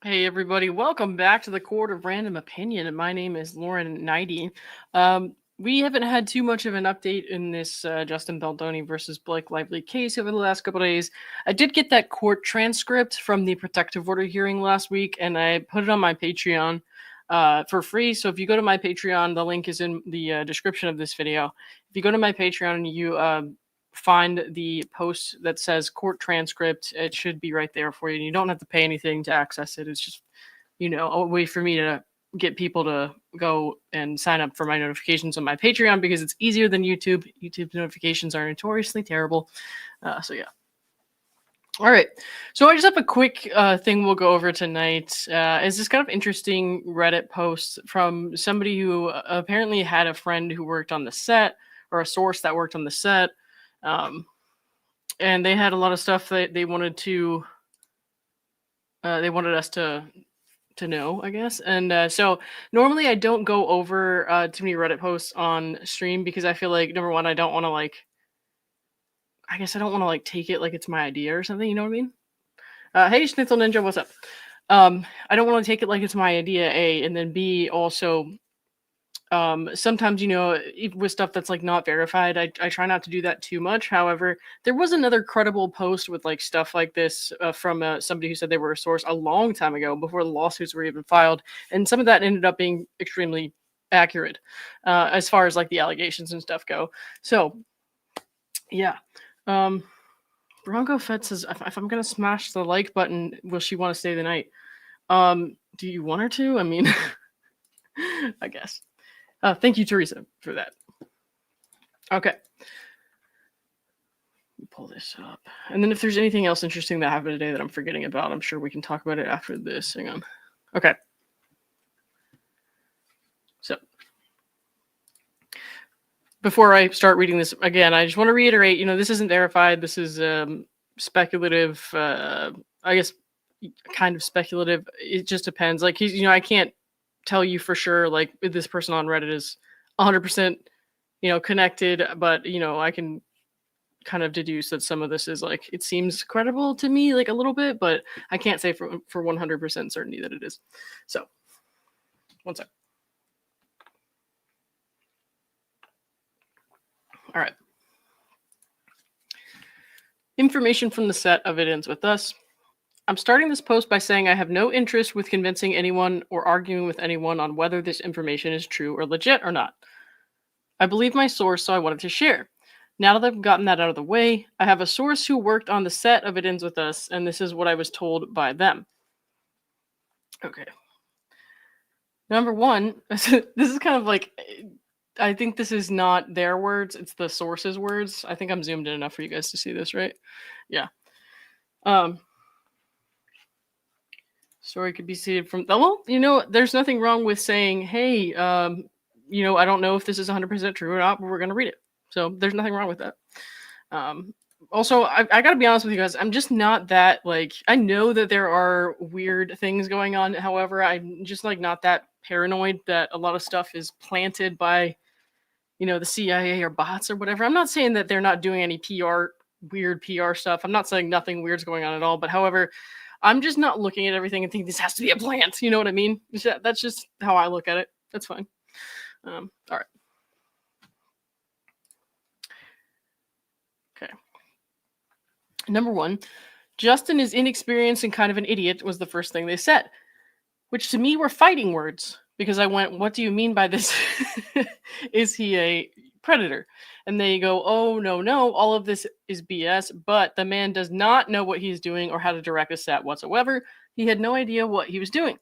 Hey everybody, welcome back to the Court of Random Opinion. My name is Lauren Neidigh. We haven't had too much of an update in this Justin Baldoni versus Blake Lively case over the last couple days. I did get that court transcript from the protective order hearing last week, and I put it on my Patreon for free. So if you go to my Patreon, the link is in the description of this video. If you go to my Patreon and you find the post that says court transcript, it should be right there for you. You don't have to pay anything to access it. It's just, a way for me to get people to go and sign up for my notifications on my Patreon because it's easier than YouTube. YouTube's notifications are notoriously terrible. So yeah. All right. So I just have a quick thing we'll go over tonight. Is this kind of interesting Reddit post from somebody who apparently had a friend who worked on the set, or a source that worked on the set. And they had a lot of stuff that they wanted us to know, I guess. And so normally I don't go over too many Reddit posts on stream because I feel like, number one, I don't want to take it like it's my idea or something. You know what I mean? Hey, Schnitzel Ninja, what's up? I don't want to take it like it's my idea, A, and then B, also, sometimes, with stuff that's like not verified, I try not to do that too much. However, there was another credible post with like stuff like this from somebody who said they were a source a long time ago before the lawsuits were even filed. And some of that ended up being extremely accurate as far as like the allegations and stuff go. So yeah. Bronco Fett says, if I'm going to smash the like button, will she want to stay the night? Do you want her to? I mean, I guess. Thank you, Teresa, for that. Okay. Pull this up. And then if there's anything else interesting that happened today that I'm forgetting about, I'm sure we can talk about it after this. Hang on. Okay. So, before I start reading this again, I just want to reiterate, this isn't verified. This is speculative. I guess kind of speculative. It just depends. Like, I can't tell you for sure, like, this person on Reddit is 100%, connected, but, I can kind of deduce that some of this is like, it seems credible to me, like a little bit, but I can't say for 100% certainty that it is. So, one sec. All right. Information from the set of It Ends With Us. I'm starting this post by saying I have no interest with convincing anyone or arguing with anyone on whether this information is true or legit or not. I believe my source, so I wanted to share. Now that I've gotten that out of the way, I have a source who worked on the set of It Ends With Us, and this is what I was told by them. Okay. Number one, this is kind of like, I think this is not their words, it's the source's words. I think I'm zoomed in enough for you guys to see this, right? Yeah. Story could be seeded from, well, there's nothing wrong with saying, hey, I don't know if this is 100% true or not, but we're going to read it. So there's nothing wrong with that. Also, I got to be honest with you guys. I'm just not that, like, I know that there are weird things going on. However, I'm just like not that paranoid that a lot of stuff is planted by, the CIA or bots or whatever. I'm not saying that they're not doing any weird PR stuff. I'm not saying nothing weird's going on at all. But however, I'm just not looking at everything and think this has to be a plant. You know what I mean? That's just how I look at it. That's fine. All right. Okay. Number one, Justin is inexperienced and kind of an idiot was the first thing they said, which to me were fighting words because I went, what do you mean by this? Is he a predator? And they go, oh, no, all of this is BS, but the man does not know what he's doing or how to direct a set whatsoever. He had no idea what he was doing.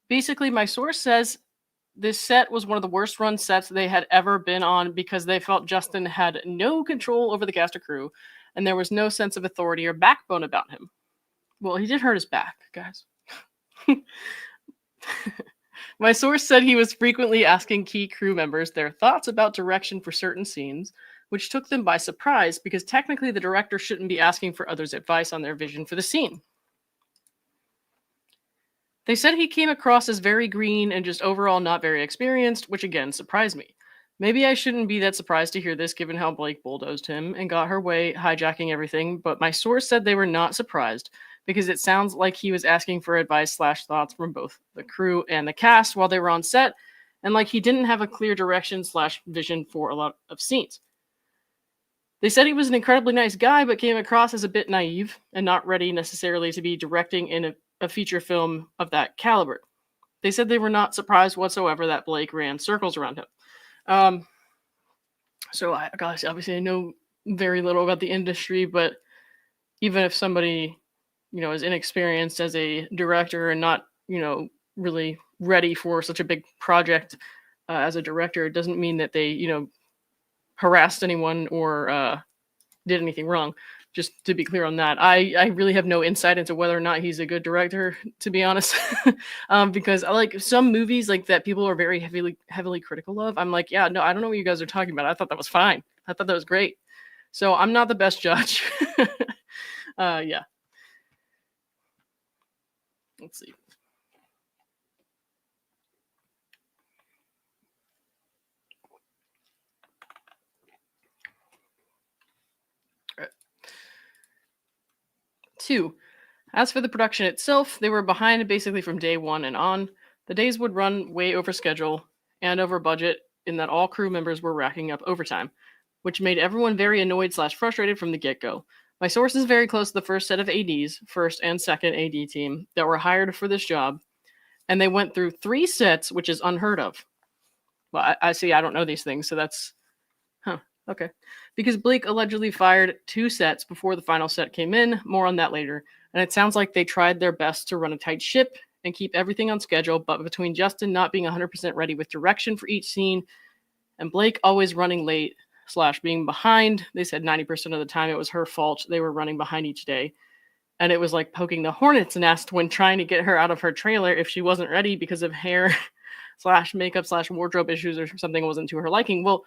Basically, my source says this set was one of the worst run sets they had ever been on because they felt Justin had no control over the cast or crew, and there was no sense of authority or backbone about him. Well, he did hurt his back, guys. My source said he was frequently asking key crew members their thoughts about direction for certain scenes, which took them by surprise because technically the director shouldn't be asking for others' advice on their vision for the scene. They said he came across as very green and just overall not very experienced, which again surprised me. Maybe I shouldn't be that surprised to hear this given how Blake bulldozed him and got her way, hijacking everything, but my source said they were not surprised because it sounds like he was asking for advice slash thoughts from both the crew and the cast while they were on set, and like he didn't have a clear direction slash vision for a lot of scenes. They said he was an incredibly nice guy, but came across as a bit naive and not ready necessarily to be directing in a feature film of that caliber. They said they were not surprised whatsoever that Blake ran circles around him. Gosh, obviously I know very little about the industry, but even if somebody, is inexperienced as a director and not, really ready for such a big project as a director, it doesn't mean that they, harassed anyone or did anything wrong. Just to be clear on that, I really have no insight into whether or not he's a good director, to be honest. Because I like some movies like that people are very heavily critical of. I'm like, yeah, no, I don't know what you guys are talking about. I thought that was fine. I thought that was great. So I'm not the best judge. Yeah. Let's see. All right. 2. As for the production itself, they were behind basically from day one and on. The days would run way over schedule and over budget in that all crew members were racking up overtime, which made everyone very annoyed slash frustrated from the get-go. My source is very close to the first set of ADs, first and second AD team, that were hired for this job, and they went through 3 sets, which is unheard of. Well, I see, I don't know these things, so that's... okay. Because Blake allegedly fired 2 sets before the final set came in, more on that later, and it sounds like they tried their best to run a tight ship and keep everything on schedule, but between Justin not being 100% ready with direction for each scene, and Blake always running late slash being behind, they said 90% of the time it was her fault. They were running behind each day. And it was like poking the hornet's nest when trying to get her out of her trailer if she wasn't ready because of hair slash makeup slash wardrobe issues or something wasn't to her liking. Well,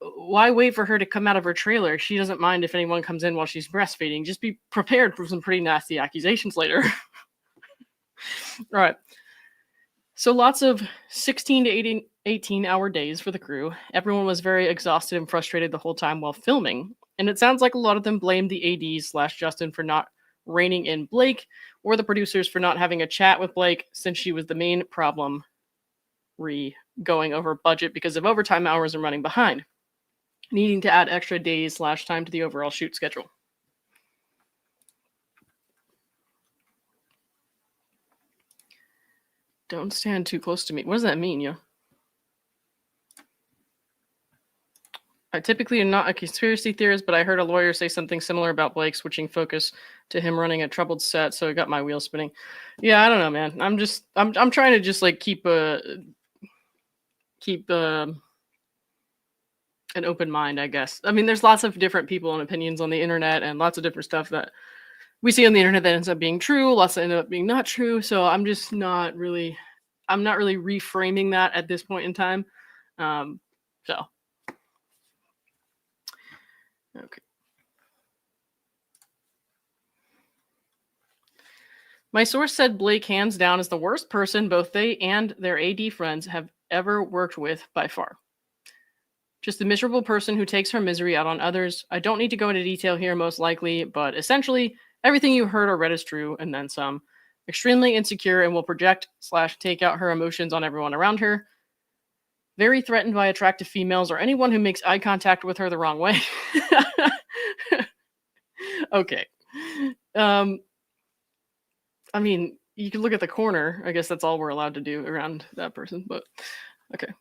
why wait for her to come out of her trailer? She doesn't mind if anyone comes in while she's breastfeeding. Just be prepared for some pretty nasty accusations later. All right. So lots of 16 to 18-hour days for the crew. Everyone was very exhausted and frustrated the whole time while filming. And it sounds like a lot of them blamed the ADs slash Justin for not reining in Blake, or the producers for not having a chat with Blake since she was the main problem going over budget because of overtime hours and running behind, needing to add extra days slash time to the overall shoot schedule. Don't stand too close to me. What does that mean, yo? I typically am not a conspiracy theorist, but I heard a lawyer say something similar about Blake switching focus to him running a troubled set, so it got my wheels spinning. Yeah, I don't know, man. I'm trying to just like keep an open mind, I guess. I mean, there's lots of different people and opinions on the internet, and lots of different stuff that we see on the internet that ends up being true, lots that end up being not true. So I'm not really reframing that at this point in time. Okay. My source said Blake hands down is the worst person both they and their AD friends have ever worked with by far. Just a miserable person who takes her misery out on others. I don't need to go into detail here, most likely, but essentially everything you heard or read is true, and then some. Extremely insecure and will project / take out her emotions on everyone around her. Very threatened by attractive females or anyone who makes eye contact with her the wrong way. Okay. I mean, you can look at the corner. I guess that's all we're allowed to do around that person, but okay.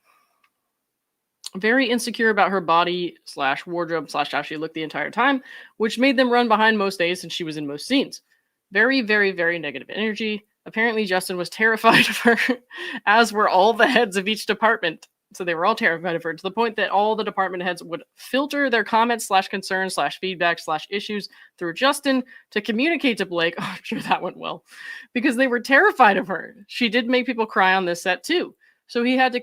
Very insecure about her body / wardrobe / how she looked the entire time, which made them run behind most days since she was in most scenes. Very, very, very negative energy. Apparently, Justin was terrified of her, as were all the heads of each department. So they were all terrified of her to the point that all the department heads would filter their comments / concerns / feedback / issues through Justin to communicate to Blake. Oh, I'm sure that went well, because they were terrified of her. She did make people cry on this set too. So he had to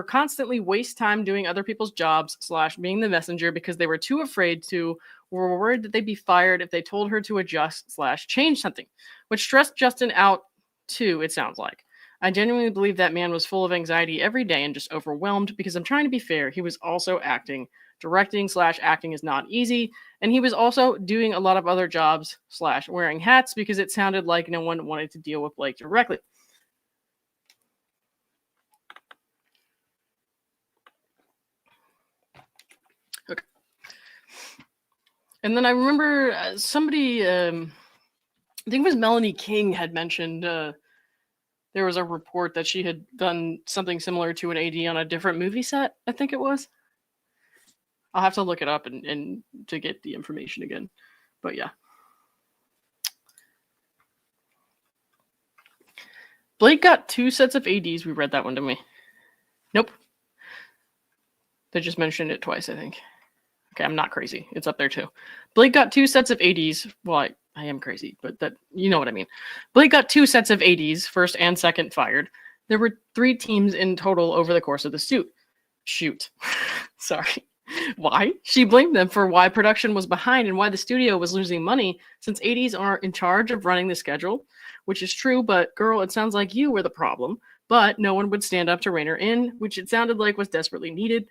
constantly waste time doing other people's jobs / being the messenger because they were too afraid to, or were worried that they'd be fired if they told her to adjust / change something, which stressed Justin out too, it sounds like. I genuinely believe that man was full of anxiety every day and just overwhelmed because I'm trying to be fair. He was also acting Directing / acting is not easy. And he was also doing a lot of other jobs / wearing hats because it sounded like no one wanted to deal with Blake directly. Okay. And then I remember somebody, I think it was Melanie King, had mentioned there was a report that she had done something similar to an AD on a different movie set, I think it was. I'll have to look it up and to get the information again. But yeah. Blake got 2 sets of ADs. We read that one, didn't we? Nope. They just mentioned it twice, I think. Okay, I'm not crazy. It's up there too. Blake got 2 sets of ADs. Well, I am crazy, but that, you know what I mean. Blake got 2 sets of ADs, first and second, fired. There were 3 teams in total over the course of the shoot. Sorry. Why? She blamed them for why production was behind and why the studio was losing money, since ADs are in charge of running the schedule, which is true, but girl, it sounds like you were the problem. But no one would stand up to rein her in, which it sounded like was desperately needed.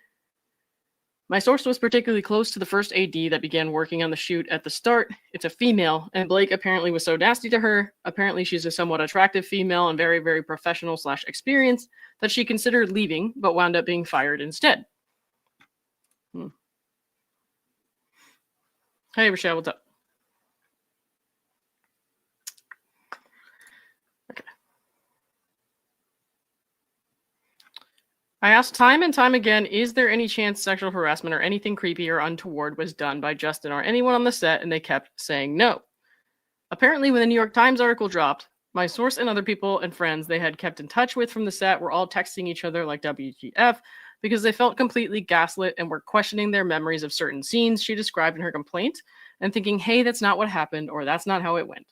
My source was particularly close to the first AD that began working on the shoot at the start. It's a female, and Blake apparently was so nasty to her. Apparently she's a somewhat attractive female and very, very professional / experienced that she considered leaving, but wound up being fired instead. Hey, Rochelle, what's up? Okay. I asked time and time again, is there any chance sexual harassment or anything creepy or untoward was done by Justin or anyone on the set, and they kept saying no. Apparently, when the New York Times article dropped, my source and other people and friends they had kept in touch with from the set were all texting each other like WTF because they felt completely gaslit and were questioning their memories of certain scenes she described in her complaint and thinking, hey, that's not what happened or that's not how it went.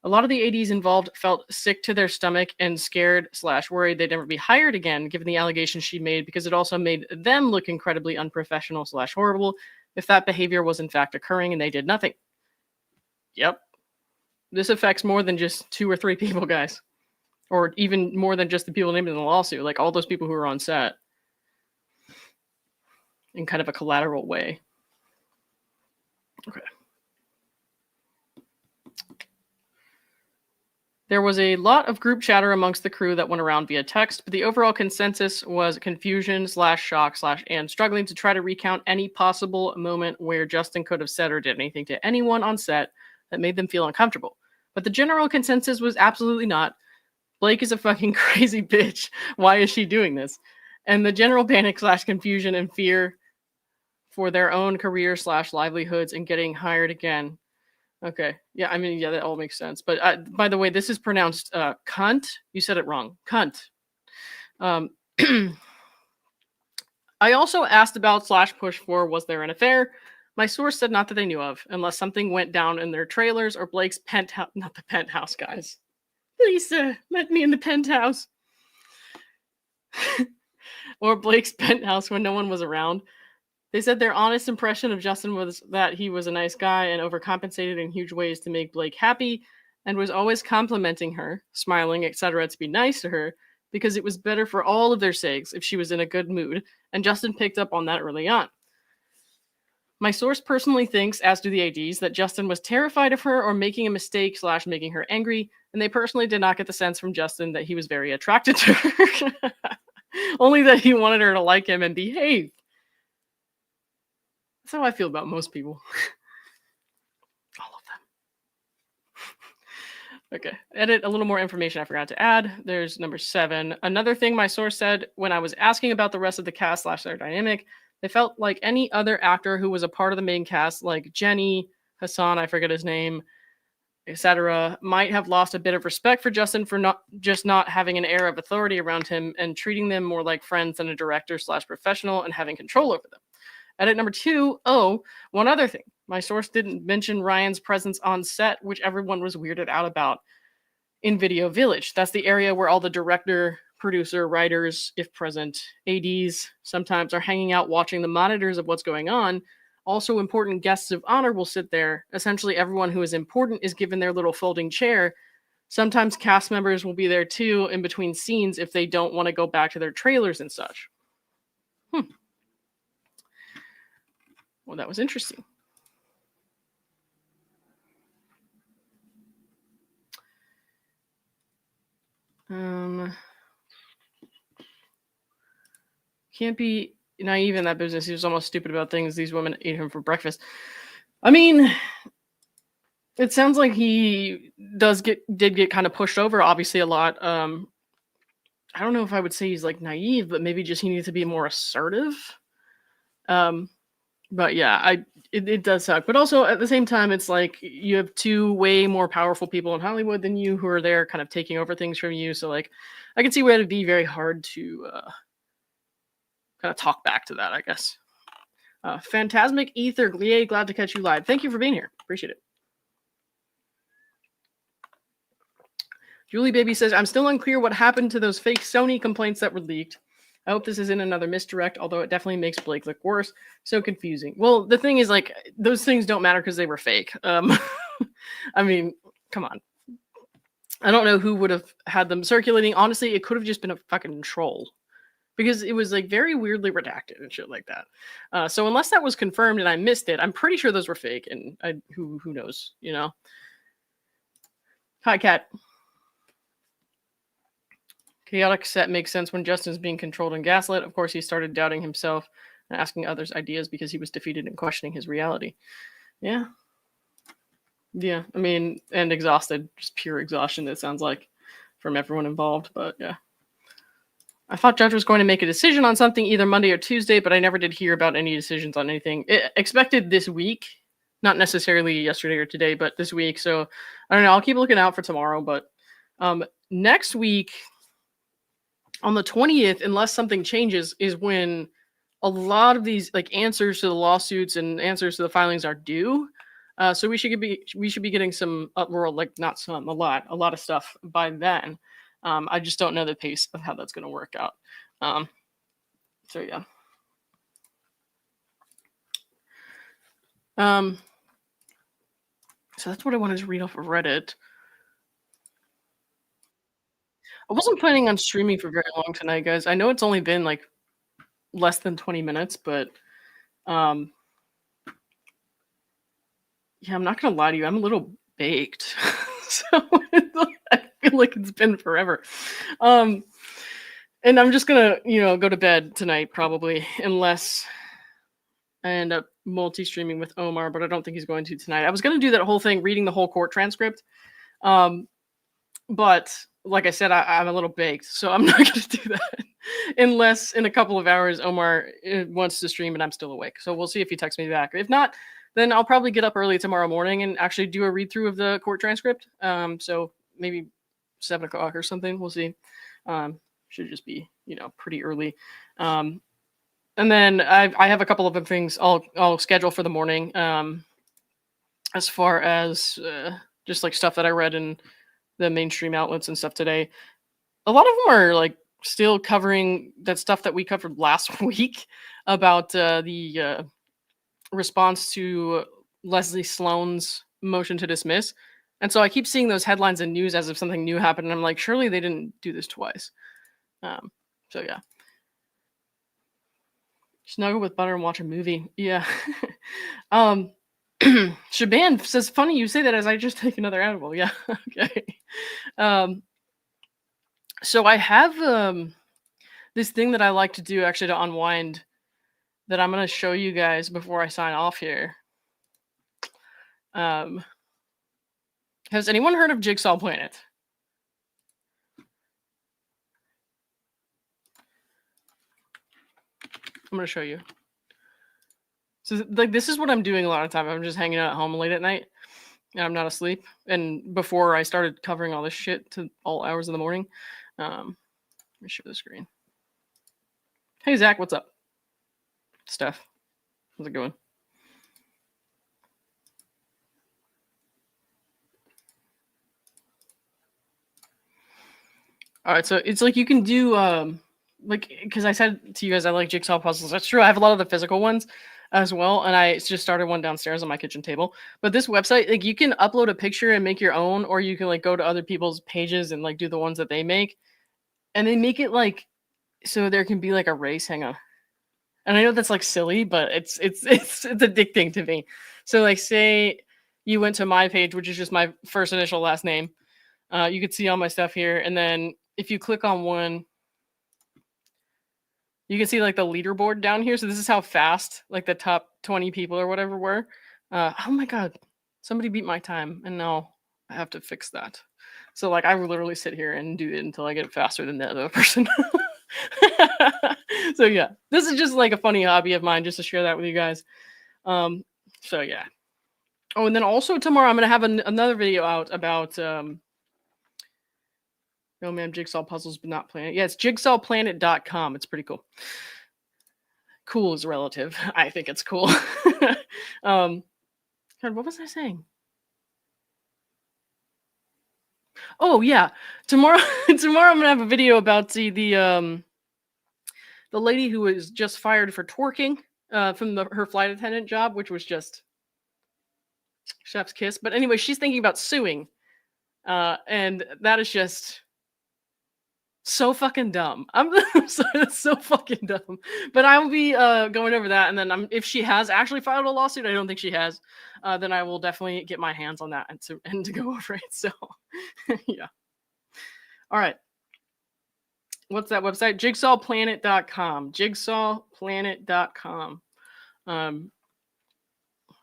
A lot of the ADs involved felt sick to their stomach and scared / worried they'd never be hired again, given the allegations she made, because it also made them look incredibly unprofessional / horrible if that behavior was in fact occurring and they did nothing. Yep. This affects more than just 2 or 3 people, guys. Or even more than just the people named in the lawsuit, like all those people who were on set. In kind of a collateral way. Okay. There was a lot of group chatter amongst the crew that went around via text, but the overall consensus was confusion / shock / and struggling to try to recount any possible moment where Justin could have said or did anything to anyone on set that made them feel uncomfortable. But the general consensus was absolutely not. Blake is a fucking crazy bitch. Why is she doing this? And the general panic / confusion and fear for their own career / livelihoods and getting hired again. Okay. Yeah, I mean, yeah, that all makes sense. But by the way, this is pronounced cunt. You said it wrong. Cunt. I also asked about / push for, was there an affair? My source said not that they knew of, unless something went down in their trailers or Blake's penthouse. Not the penthouse, guys. Please, let me in the penthouse. Or Blake's penthouse when no one was around. They said their honest impression of Justin was that he was a nice guy and overcompensated in huge ways to make Blake happy and was always complimenting her, smiling, etc. to be nice to her because it was better for all of their sakes if she was in a good mood, and Justin picked up on that early on. My source personally thinks, as do the ADs, that Justin was terrified of her or making a mistake / making her angry, and they personally did not get the sense from Justin that he was very attracted to her. Only that he wanted her to like him and behave. That's how I feel about most people. All of them. Okay. Edit a little more information I forgot to add. There's number 7. Another thing my source said when I was asking about the rest of the cast / their dynamic, they felt like any other actor who was a part of the main cast, like Jenny, Hassan, I forget his name, etc., might have lost a bit of respect for Justin for not having an air of authority around him and treating them more like friends than a director / professional and having control over them. Edit number 2. Oh, one other thing. My source didn't mention Ryan's presence on set, which everyone was weirded out about in Video Village. That's the area where all the director, producer, writers, if present, ADs, sometimes are hanging out watching the monitors of what's going on. Also, important guests of honor will sit there. Essentially, everyone who is important is given their little folding chair. Sometimes cast members will be there too in between scenes if they don't want to go back to their trailers and such. Well, that was interesting. Can't be naive in that business. He was almost stupid about things. These women ate him for breakfast. I mean, it sounds like he did get kind of pushed over, obviously a lot. I don't know if I would say he's like naive, but maybe just he needs to be more assertive. Um, but yeah, it does suck. But also at the same time, it's like you have two way more powerful people in Hollywood than you who are there kind of taking over things from you. So like I can see where it'd be very hard to kind of talk back to that, I guess. Phantasmic Ether Glie, glad to catch you live. Thank you for being here. Appreciate it. Julie Baby says, I'm still unclear what happened to those fake Sony complaints that were leaked. I hope this isn't another misdirect, although it definitely makes Blake look worse. So confusing. Well, the thing is, like, those things don't matter because they were fake. I mean, come on. I don't know who would have had them circulating. Honestly, it could have just been a fucking troll. Because it was like very weirdly redacted and shit like that. So unless that was confirmed and I missed it, I'm pretty sure those were fake. And who knows, you know? Hi, Kat. Chaotic set makes sense when Justin's being controlled and gaslit. Of course, he started doubting himself and asking others ideas because he was defeated and questioning his reality. Yeah. Yeah. I mean, and exhausted. Just pure exhaustion, it sounds like, from everyone involved. But yeah. I thought Judge was going to make a decision on something either Monday or Tuesday, but I never did hear about any decisions on anything. Expected this week, not necessarily yesterday or today, but this week. So I don't know. I'll keep looking out for tomorrow. But next week, on the 20th, unless something changes, is when a lot of these like answers to the lawsuits and answers to the filings are due. So we should be getting some like not some, a lot of stuff by then. I just don't know the pace of how that's going to work out. So yeah. So that's what I wanted to read off of Reddit. I wasn't planning on streaming for very long tonight, guys. I know it's only been like less than 20 minutes, but yeah, I'm not gonna lie to you. I'm a little baked. So I feel like it's been forever. And I'm just gonna, go to bed tonight probably, unless I end up multi-streaming with Omar, but I don't think he's going to tonight. I was gonna do that whole thing, reading the whole court transcript. But like I said, I'm a little baked, so I'm not gonna do that unless in a couple of hours Omar wants to stream and I'm still awake. So we'll see if he texts me back. If not, then I'll probably get up early tomorrow morning and actually do a read through of the court transcript. So maybe 7 o'clock or something. We'll see. Should just be, pretty early. And then I have a couple of other things I'll schedule for the morning. As far as just like stuff that I read in the mainstream outlets and stuff today, a lot of them are like still covering that stuff that we covered last week about the response to Leslie Sloan's motion to dismiss. And so I keep seeing those headlines in news as if something new happened. And I'm like, surely they didn't do this twice. So yeah. Snuggle with butter and watch a movie. Yeah. Shaban says, funny you say that as I just take another edible. Yeah. Okay. So I have this thing that I like to do actually to unwind that I'm going to show you guys before I sign off here. Has anyone heard of Jigsaw Planet? I'm going to show you. So like this is what I'm doing a lot of time. I'm just hanging out at home late at night and I'm not asleep. And before I started covering all this shit to all hours of the morning, let me share the screen. Hey Zach, what's up? Steph, how's it going? All right, so it's like you can do like because I said to you guys I like jigsaw puzzles. That's true. I have a lot of the physical ones as well, and I just started one downstairs on my kitchen table. But this website, like you can upload a picture and make your own, or you can like go to other people's pages and like do the ones that they make, and they make it like so there can be like a race. Hang on. And I know that's like silly, but it's addicting to me. So like, say you went to my page, which is just my first initial last name. You could see all my stuff here, and then if you click on one, you can see like the leaderboard down here. So this is how fast like the top 20 people or whatever were. Oh my god, somebody beat my time, and now I have to fix that. So like I will literally sit here and do it until I get faster than the other person. So yeah, this is just like a funny hobby of mine, just to share that with you guys. So yeah. Oh, and then also tomorrow I'm gonna have another video out about no man jigsaw puzzles, but not planet. Yeah, it's jigsawplanet.com. It's pretty cool. Cool is relative. I think it's cool. God, what was I saying? Oh yeah, tomorrow tomorrow I'm gonna have a video about the lady who was just fired for twerking from her flight attendant job, which was just chef's kiss. But anyway, she's thinking about suing, and that is just so fucking dumb. I'm sorry, that's so fucking dumb. But I will be going over that, and then if she has actually filed a lawsuit, I don't think she has. Then I will definitely get my hands on that and to go over it. So yeah. All right. What's that website? Jigsawplanet.com. Jigsawplanet.com.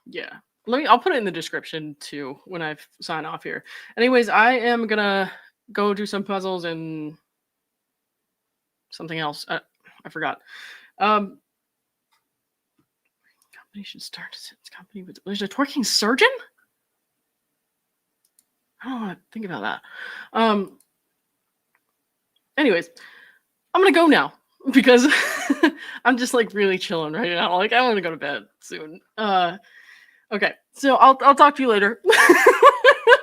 Yeah. I'll put it in the description too when I sign off here. Anyways, I am gonna go do some puzzles and something else. I forgot. Company should start its company with. There's a twerking surgeon? I don't want to think about that. Anyways, I'm gonna go now because I'm just like really chilling right now. Like I want to go to bed soon. Okay, so I'll talk to you later.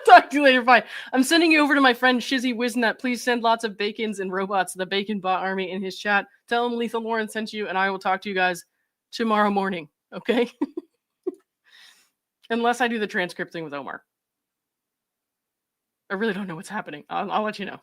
Talk to you later. Bye. I'm sending you over to my friend Shizzy Wisnet. Please send lots of bacons and robots to the Bacon Bot Army in his chat. Tell him Lethal Lauren sent you, and I will talk to you guys tomorrow morning. Okay? Unless I do the transcript thing with Omar. I really don't know what's happening. I'll let you know.